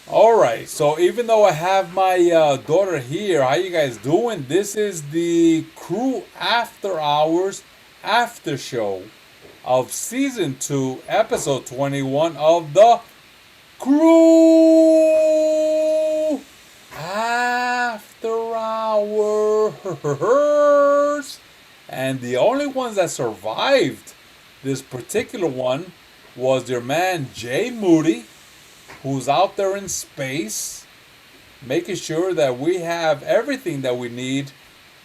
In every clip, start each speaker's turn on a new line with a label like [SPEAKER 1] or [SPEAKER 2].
[SPEAKER 1] All right. So even though I have my daughter here, how you guys doing? This is the CREW After Hours after show of season 2, episode 21 of the CREW After Hours. And the only ones that survived this particular one was your man JMoody, who's out there in space, making sure that we have everything that we need,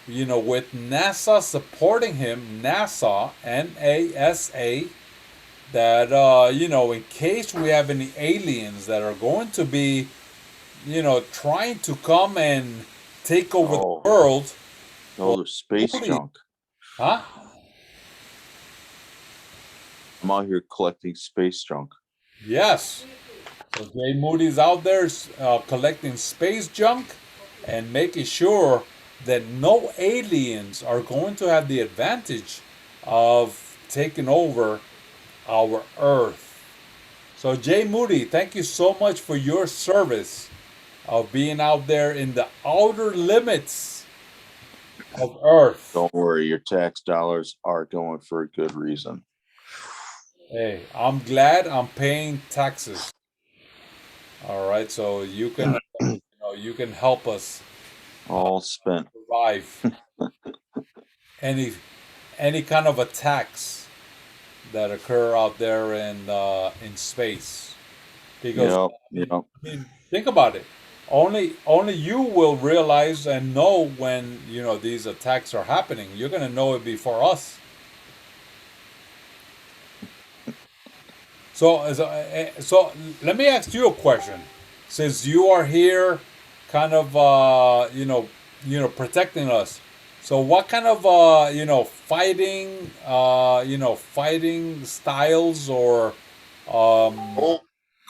[SPEAKER 1] with NASA supporting him, NASA, NASA, that, in case we have any aliens that are going to be, trying to come and take over the
[SPEAKER 2] Oh,
[SPEAKER 1] world.
[SPEAKER 2] no,
[SPEAKER 1] Well,
[SPEAKER 2] there's space
[SPEAKER 1] Moody,
[SPEAKER 2] junk.
[SPEAKER 1] huh?
[SPEAKER 2] I'm out here collecting space junk.
[SPEAKER 1] Yes. So Jay Moody's out there collecting space junk and making sure that no aliens are going to have the advantage of taking over our Earth. So Jay Moody, thank you so much for your service of being out there in the outer limits of Earth.
[SPEAKER 2] Don't worry, your tax dollars are going for a good reason.
[SPEAKER 1] Hey, I'm glad I'm paying taxes. All right, so you can help us
[SPEAKER 2] All spent.
[SPEAKER 1] survive any any kind of attacks that occur out there in space. Because
[SPEAKER 2] Yep,
[SPEAKER 1] I
[SPEAKER 2] yep.
[SPEAKER 1] mean, think about it. Only you will realize and know when these attacks are happening. You're gonna know it before us. So let me ask you a question. Since you are here, kind of protecting us. So what kind of fighting styles or um,
[SPEAKER 2] Oh, yeah.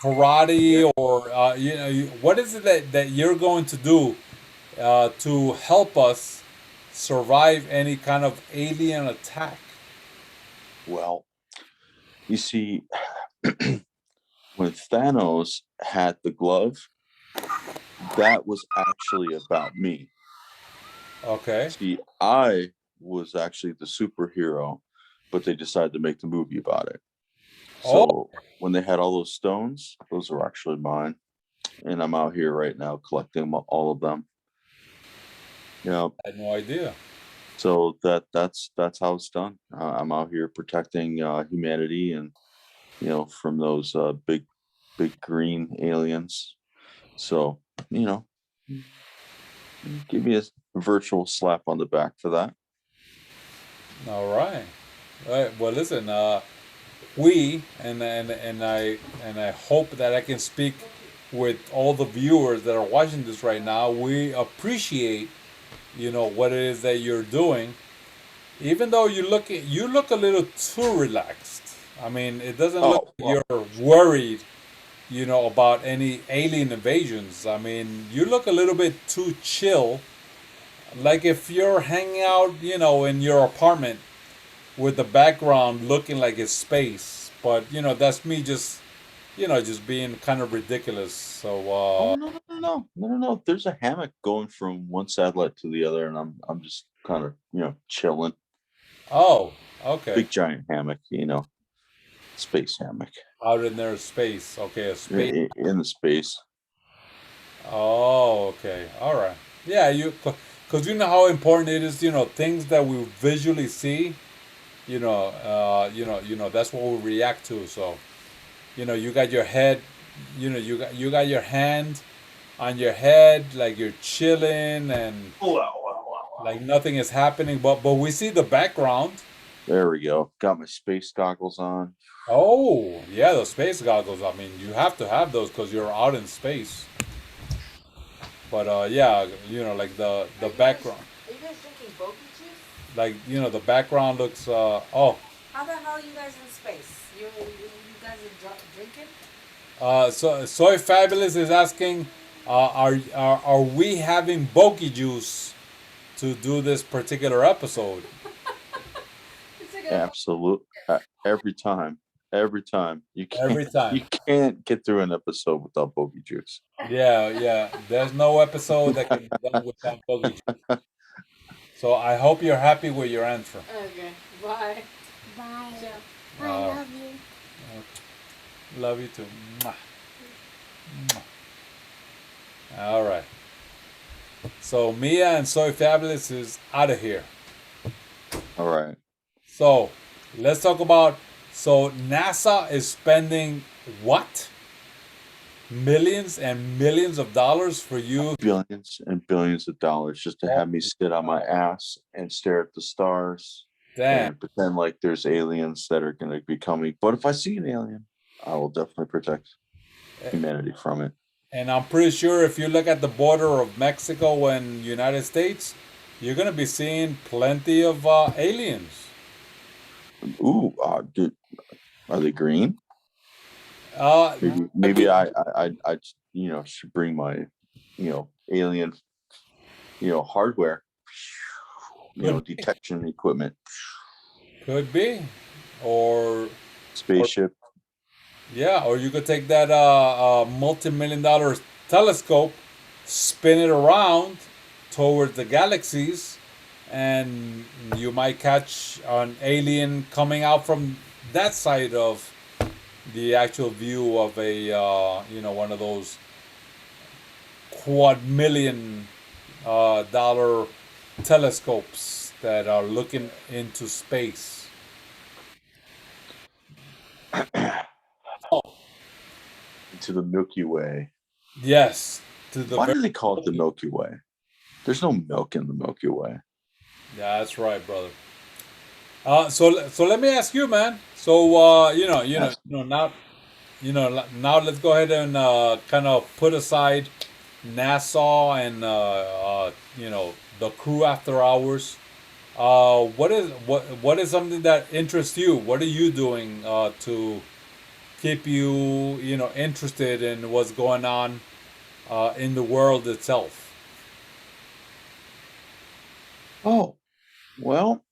[SPEAKER 1] karate or what is it that you're going to do to help us survive any kind of alien attack?
[SPEAKER 2] Well, you see, when Thanos had the glove, that was actually about me.
[SPEAKER 1] Okay.
[SPEAKER 2] See, I was actually the superhero, but they decided to make the movie about it.
[SPEAKER 1] Oh,
[SPEAKER 2] So when they had all those stones, those are actually mine. And I'm out here right now collecting all of them. Yeah.
[SPEAKER 1] I had no idea.
[SPEAKER 2] So that's how it's done. I'm out here protecting humanity and from those big green aliens. So you know, give me a virtual slap on the back for that.
[SPEAKER 1] All right. All right. Well, listen. We and I hope that I can speak with all the viewers that are watching this right now. We appreciate what it is that you're doing, even though you look a little too relaxed. I mean, it doesn't look
[SPEAKER 2] Oh
[SPEAKER 1] like
[SPEAKER 2] well,
[SPEAKER 1] you're worried, about any alien invasions. I mean, you look a little bit too chill. Like if you're hanging out, in your apartment with the background looking like it's space. But that's me just being kind of ridiculous. So
[SPEAKER 2] oh no. There's a hammock going from one satellite to the other, and I'm just kind of chilling.
[SPEAKER 1] oh, okay,
[SPEAKER 2] Big giant hammock, space hammock
[SPEAKER 1] out in there space. Okay, a space.
[SPEAKER 2] in the space.
[SPEAKER 1] Oh, okay, all right. Yeah, because you know how important it is. Things that we visually see. That's what we react to. So you got your head. You got your hand on your head like you're chilling and like nothing is happening, but we see the background.
[SPEAKER 2] There we go. Got my space goggles on.
[SPEAKER 1] Oh yeah, the space goggles. I mean, you have to have those because you're out in space. But yeah, like the background,
[SPEAKER 3] Are you guys drinking Bogy juice?
[SPEAKER 1] like the background looks. Oh,
[SPEAKER 3] How the hell are you guys in space? You guys are drinking?
[SPEAKER 1] so Soy Fabulous is asking, are we having Boki juice to do this particular episode?
[SPEAKER 3] It's like a
[SPEAKER 2] Absolute. Every time. Every time. You
[SPEAKER 1] Every time.
[SPEAKER 2] can't get through an episode without Bogy juice.
[SPEAKER 1] Yeah. There's no episode that can be done without Bogy. So I hope you're happy with your answer.
[SPEAKER 3] Okay. Bye.
[SPEAKER 4] Bye.
[SPEAKER 3] Ciao.
[SPEAKER 4] I love you.
[SPEAKER 1] Love you too. Mwah. Mwah. All right. So Mia and Soy Fabulous is out of here.
[SPEAKER 2] All right.
[SPEAKER 1] So let's talk about. So NASA is spending what? Millions and millions of dollars for you.
[SPEAKER 2] Billions and billions of dollars just to have me sit on my ass and stare at the stars.
[SPEAKER 1] Damn.
[SPEAKER 2] And pretend like there's aliens that are going to be coming. But if I see an alien, I will definitely protect humanity from it.
[SPEAKER 1] And I'm pretty sure if you look at the border of Mexico and United States, you're going to be seeing plenty of aliens.
[SPEAKER 2] Ooh, dude, are they green?
[SPEAKER 1] Uh,
[SPEAKER 2] Maybe I should bring my alien hardware, detection equipment.
[SPEAKER 1] Could be, or
[SPEAKER 2] Spaceship.
[SPEAKER 1] or you could take that multi-million-dollar telescope, spin it around towards the galaxies, and you might catch an alien coming out from that side of the actual view of a one of those quad-million dollar telescopes that are looking into space.
[SPEAKER 2] To the Milky Way.
[SPEAKER 1] Yes.
[SPEAKER 2] Why do they call it the Milky Way? There's no milk in the Milky Way.
[SPEAKER 1] Yeah, that's right, brother. So let me ask you, man. So now let's go ahead and kind of put aside NASA and the CREW Afterhours. What is something that interests you? What are you doing to keep you interested in what's going on in the world itself?
[SPEAKER 2] Oh, well,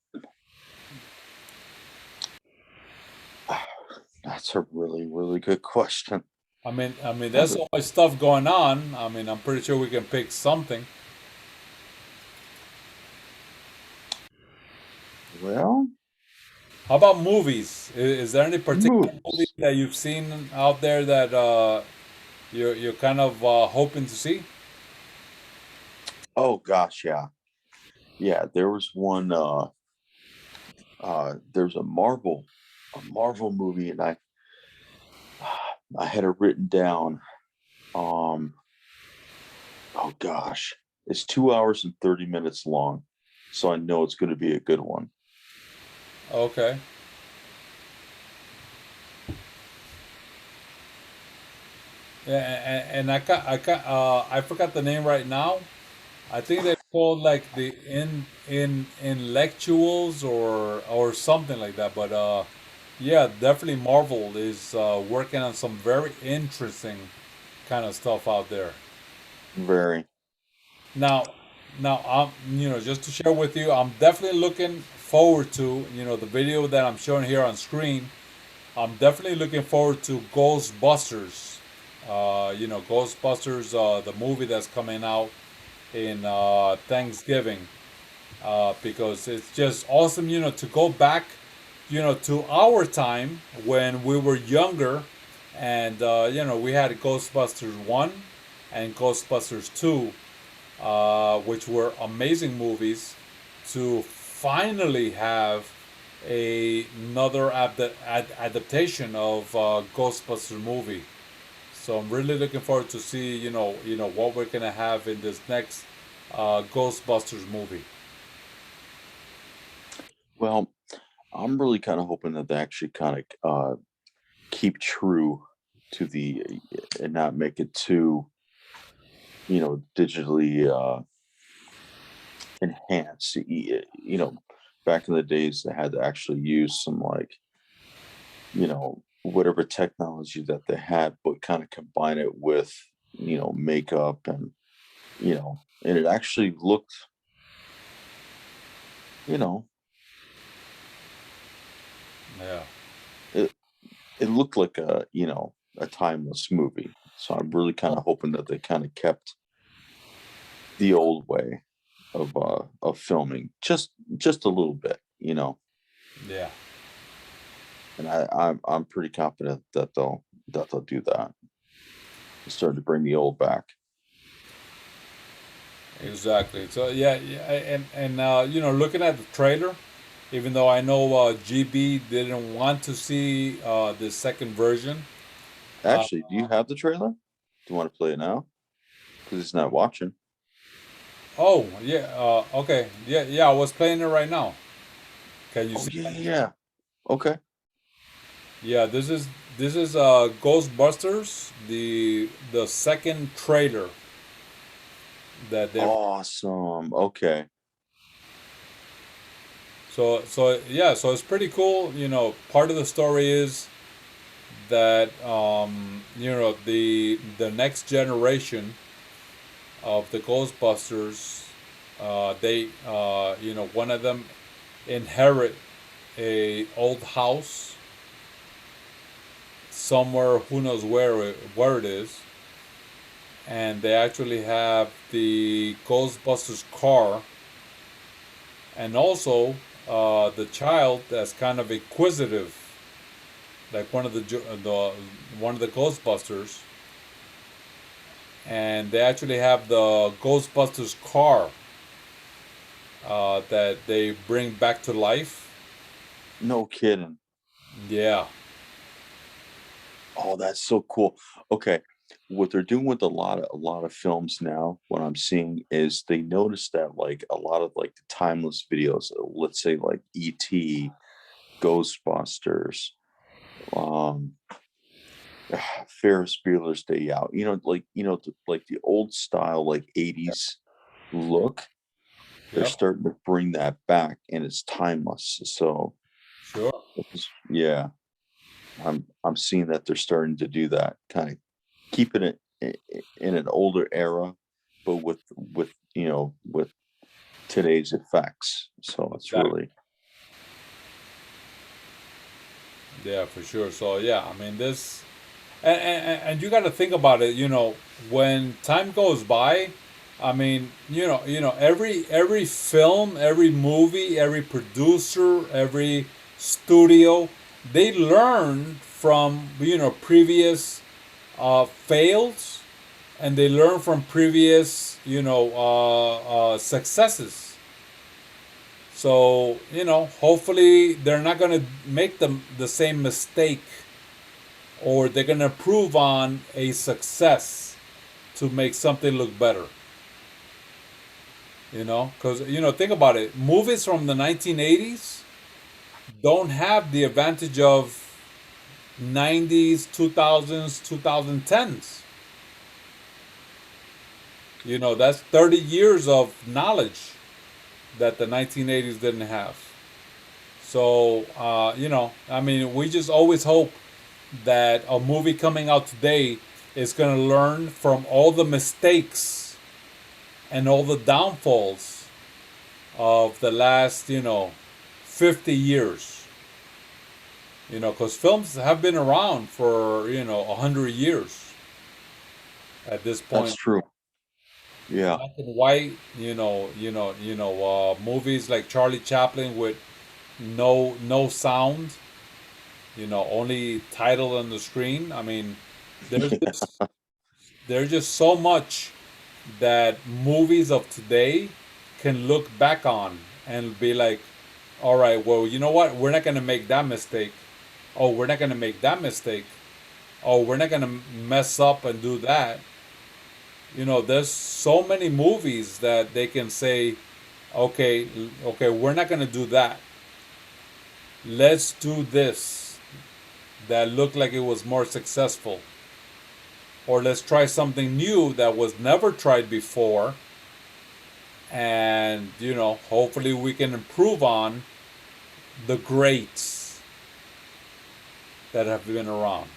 [SPEAKER 2] that's a really, really good question.
[SPEAKER 1] I mean, there's always stuff going on. I mean, I'm pretty sure we can pick something.
[SPEAKER 2] Well,
[SPEAKER 1] how about movies? Is there any particular movie that you've seen out there that you're kind of hoping to see?
[SPEAKER 2] Oh gosh, yeah. There was one. There's a Marvel movie, and I had it written down. Oh gosh, it's 2 hours and 30 minutes long, so I know it's going to be a good one.
[SPEAKER 1] Okay. Yeah, and I forgot the name right now. I think they're called like the intellectuals or something like that. But yeah, definitely Marvel is working on some very interesting kind of stuff out there.
[SPEAKER 2] Very.
[SPEAKER 1] Now, just to share with you, I'm definitely looking forward to the video that I'm showing here on screen. I'm definitely looking forward to Ghostbusters. Ghostbusters, the movie that's coming out in Thanksgiving, because it's just awesome, to go back, to our time when we were younger, and we had Ghostbusters 1 and Ghostbusters 2, which were amazing movies, to finally have another adaptation of Ghostbusters movie. So I'm really looking forward to see what we're gonna have in this next Ghostbusters movie.
[SPEAKER 2] Well, I'm really kind of hoping that they actually kind of keep true to and not make it too digitally enhanced. Back in the days they had to actually use some whatever technology that they had, but kind of combine it with makeup and and it actually looked
[SPEAKER 1] Yeah.
[SPEAKER 2] it looked like a a timeless movie. So I'm really kind of hoping that they kind of kept the old way of filming just a little bit,
[SPEAKER 1] Yeah.
[SPEAKER 2] and I'm pretty confident that they'll do that. Start to bring the old back.
[SPEAKER 1] Exactly. So yeah, yeah, and looking at the trailer, even though I know GB didn't want to see the second version. Uh,
[SPEAKER 2] Actually, do you have the trailer? Do you want to play it now? Because he's not watching.
[SPEAKER 1] oh yeah. Okay. Yeah, yeah. I was playing it right now. Can you
[SPEAKER 2] Oh
[SPEAKER 1] see?
[SPEAKER 2] yeah, yeah, yeah. Okay.
[SPEAKER 1] Yeah. This is Ghostbusters, the second trailer that they.
[SPEAKER 2] Awesome. Okay.
[SPEAKER 1] So yeah. So it's pretty cool. Part of the story is that the next generation of the Ghostbusters, one of them inherit a old house somewhere, who knows where it is, and they actually have the Ghostbusters car, and also the child that's kind of inquisitive, like one of the Ghostbusters, and they actually have the Ghostbusters car that they bring back to life.
[SPEAKER 2] No kidding.
[SPEAKER 1] Yeah,
[SPEAKER 2] Oh, that's so cool. Okay. What they're doing with a lot of films now, what I'm seeing is they notice that like a lot of like the timeless videos, let's say like E.T., Ghostbusters, um, Ferris Bueller's Day Out, like the old style, like 80s look, they're
[SPEAKER 1] yep,
[SPEAKER 2] starting to bring that back and it's timeless. So
[SPEAKER 1] sure.
[SPEAKER 2] yeah, I'm seeing that they're starting to do that, kind of keeping it in an older era, but with today's effects. So it's
[SPEAKER 1] Exactly.
[SPEAKER 2] really
[SPEAKER 1] Yeah, for sure. So yeah, I mean this, and you got to think about it. When time goes by, I mean, every film, every movie, every producer, every studio, they learn from previous fails, and they learn from previous successes. So hopefully they're not gonna make the same mistake, or they're gonna improve on a success to make something look better. Because think about it. Movies from the 1980s don't have the advantage of 90s, 2000s, 2010s. That's 30 years of knowledge that the 1980s didn't have. So, I mean, we just always hope that a movie coming out today is going to learn from all the mistakes and all the downfalls of the last, 50 years. Because films have been around for, 100 years at this
[SPEAKER 2] that's
[SPEAKER 1] point.
[SPEAKER 2] true. Yeah.
[SPEAKER 1] Black and white, movies like Charlie Chaplin with no sound, only title on the screen. I mean, there's just there's just so much that movies of today can look back on and be like, all right, well, you know what? We're not going to make that mistake. Oh, we're not going to make that mistake. Oh, we're not going to mess up and do that. There's so many movies that they can say, okay, okay, we're not going to do that. Let's do this that looked like it was more successful. Or let's try something new that was never tried before, and hopefully we can improve on the greats that have been around.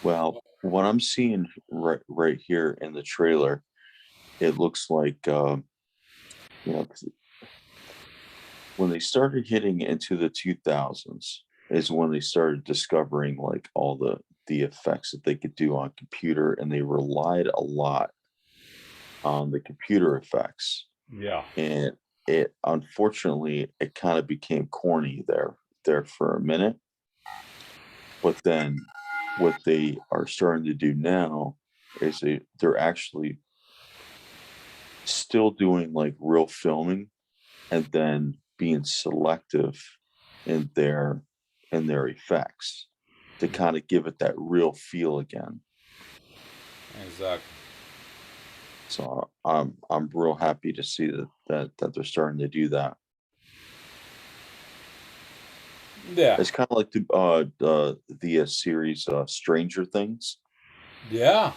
[SPEAKER 2] Well, what I'm seeing right here in the trailer, it looks like you know when they started hitting into the 2000s is when they started discovering like all the effects that they could do on computer, and they relied a lot on the computer effects.
[SPEAKER 1] Yeah.
[SPEAKER 2] And it unfortunately it kind of became corny there for a minute. But then what they are starting to do now is they're actually still doing like real filming, and then being selective in their effects to kind of give it that real feel again.
[SPEAKER 1] Exactly.
[SPEAKER 2] So I'm real happy to see that they're starting to do that.
[SPEAKER 1] Yeah.
[SPEAKER 2] It's kind of like the series Stranger Things,
[SPEAKER 1] Yeah.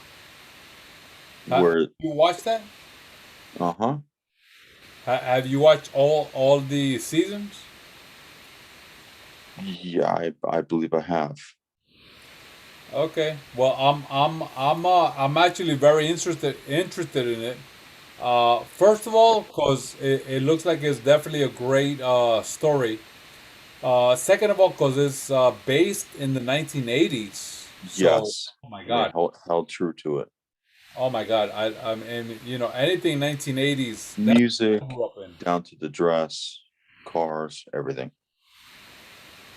[SPEAKER 2] where
[SPEAKER 1] You watched that?
[SPEAKER 2] uh-huh.
[SPEAKER 1] Have you watched all the seasons?
[SPEAKER 2] Yeah, I believe I have.
[SPEAKER 1] Okay. Well, I'm actually very interested in it. First of all, because it looks like it's definitely a great story. Second of all, because it's based in the 1980s. So,
[SPEAKER 2] Yes,
[SPEAKER 1] oh my
[SPEAKER 2] and they
[SPEAKER 1] God.
[SPEAKER 2] held true to it.
[SPEAKER 1] Oh my God. And anything 1980s that I
[SPEAKER 2] Music
[SPEAKER 1] grew up in.
[SPEAKER 2] down to the dress, cars, everything.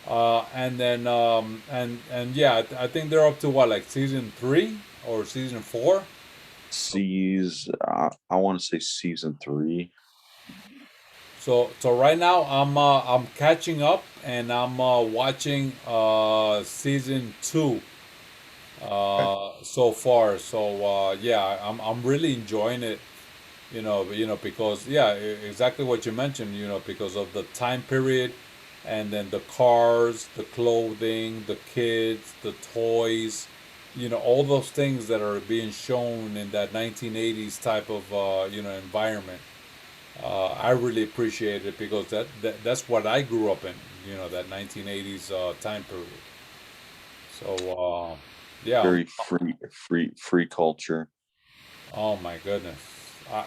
[SPEAKER 1] And then and yeah, I think they're up to what, like season 3 or season 4.
[SPEAKER 2] I want to say season 3.
[SPEAKER 1] So right now I'm catching up, and I'm watching season 2
[SPEAKER 2] Okay.
[SPEAKER 1] so far. So yeah, I'm really enjoying it. Because yeah, exactly what you mentioned. Because of the time period, and then the cars, the clothing, the kids, the toys. All those things that are being shown in that 1980s type of environment. I really appreciate it because that's what I grew up in. That 1980s time period. So yeah.
[SPEAKER 2] Very free culture.
[SPEAKER 1] Oh my goodness. I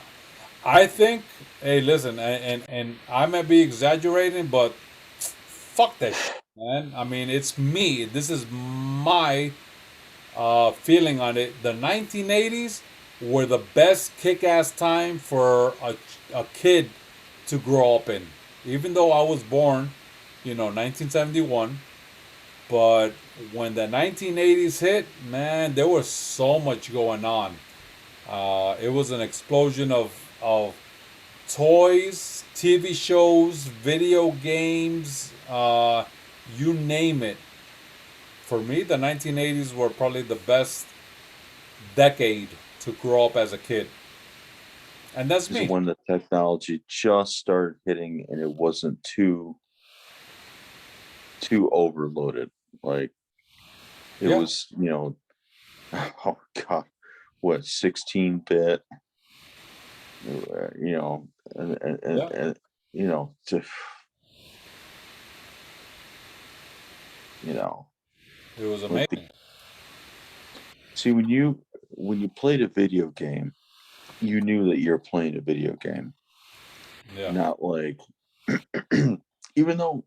[SPEAKER 1] I think. Hey, listen, and I might be exaggerating, but fuck that shit, man. I mean, it's me. This is my feeling on it. The 1980s were the best kick-ass time for a kid to grow up in. Even though I was born, 1971, but when the 1980s hit, man, there was so much going on. It was an explosion of toys, TV shows, video games, you name it. For me, the 1980s were probably the best decade to grow up as a kid. And that's
[SPEAKER 2] Is
[SPEAKER 1] me.
[SPEAKER 2] when the technology just started hitting, and it wasn't too overloaded. Like it
[SPEAKER 1] Yeah,
[SPEAKER 2] was, oh god, what 16-bit, you know,
[SPEAKER 1] yeah.
[SPEAKER 2] and you know, to you know,
[SPEAKER 1] It was
[SPEAKER 2] like the
[SPEAKER 1] amazing.
[SPEAKER 2] see when you played a video game, you knew that you're playing a video game,
[SPEAKER 1] Yeah,
[SPEAKER 2] not like even though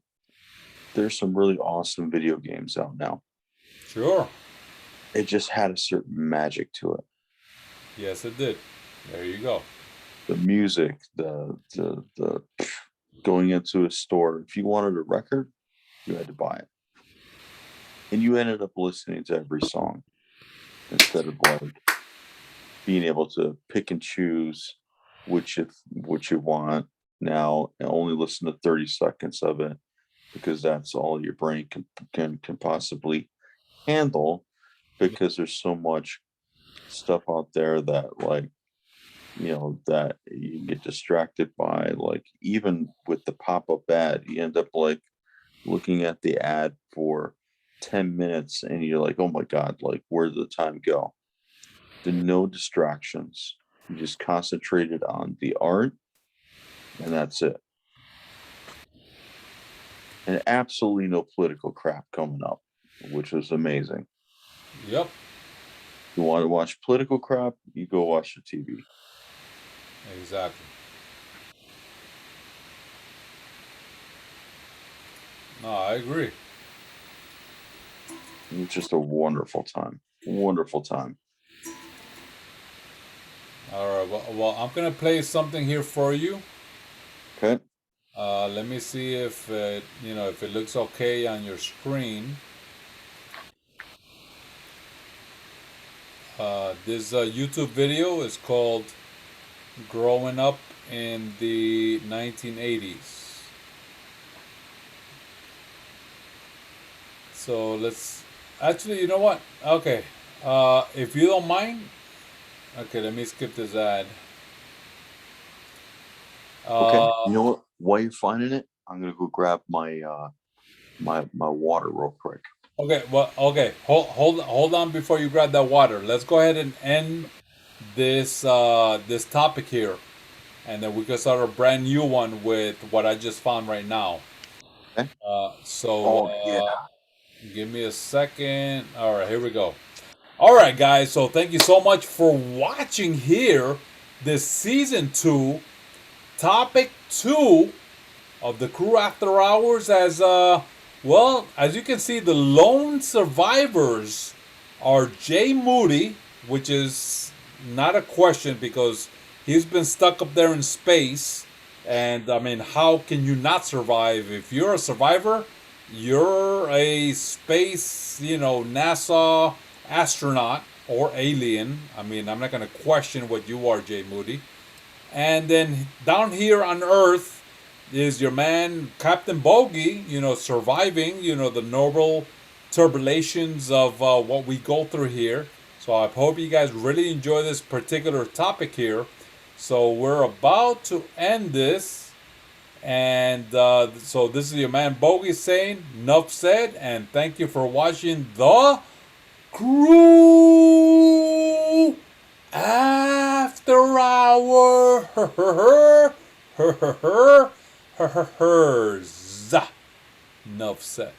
[SPEAKER 2] there's some really awesome video games out now,
[SPEAKER 1] sure.
[SPEAKER 2] it just had a certain magic to it.
[SPEAKER 1] Yes, it did. There you go.
[SPEAKER 2] The music, the going into a store. If you wanted a record, you had to buy it, and you ended up listening to every song instead of like being able to pick and choose which you want now and only listen to 30 seconds of it because that's all your brain can possibly handle, because there's so much stuff out there that like that you can get distracted by. Like even with the pop-up ad, you end up like looking at the ad for 10 minutes and you're like, oh my god, like where did the time go? There no distractions. You just concentrated on the art, and that's it. And absolutely no political crap coming up, which was amazing.
[SPEAKER 1] Yep,
[SPEAKER 2] You want to watch political crap, you go watch the TV.
[SPEAKER 1] exactly. No, I agree.
[SPEAKER 2] It was just a wonderful time. Wonderful time.
[SPEAKER 1] All right. Well, I'm gonna play something here for you.
[SPEAKER 2] Okay.
[SPEAKER 1] Let me see if if it looks okay on your screen. This YouTube video is called "Growing Up in the 1980s." So let's actually, you know what? Okay, if you don't mind, okay, let me skip this ad.
[SPEAKER 2] Okay.
[SPEAKER 1] Uh,
[SPEAKER 2] You know what? While you're finding it, I'm gonna go grab my my water real quick.
[SPEAKER 1] okay, well, okay, hold on before you grab that water. Let's go ahead and end this topic here, and then we can start a brand new one with what I just found right now.
[SPEAKER 2] Okay.
[SPEAKER 1] So
[SPEAKER 2] Oh yeah.
[SPEAKER 1] give me a second. All right, here we go. All right, guys. So thank you so much for watching here this season 2, topic 2 of the CREW After Hours. As you can see, the lone survivors are JMoody, which is not a question because he's been stuck up there in space. And I mean, how can you not survive? If you're a survivor, you're a space, NASA astronaut or alien. I mean, I'm not going to question what you are, JMoody. And then down here on Earth is your man Captain Bogy, surviving, the normal turbulations of what we go through here. So I hope you guys really enjoy this particular topic here. So we're about to end this. And so this is your man Bogy saying, enough said, and thank you for watching the CREW After Hours. Enough said.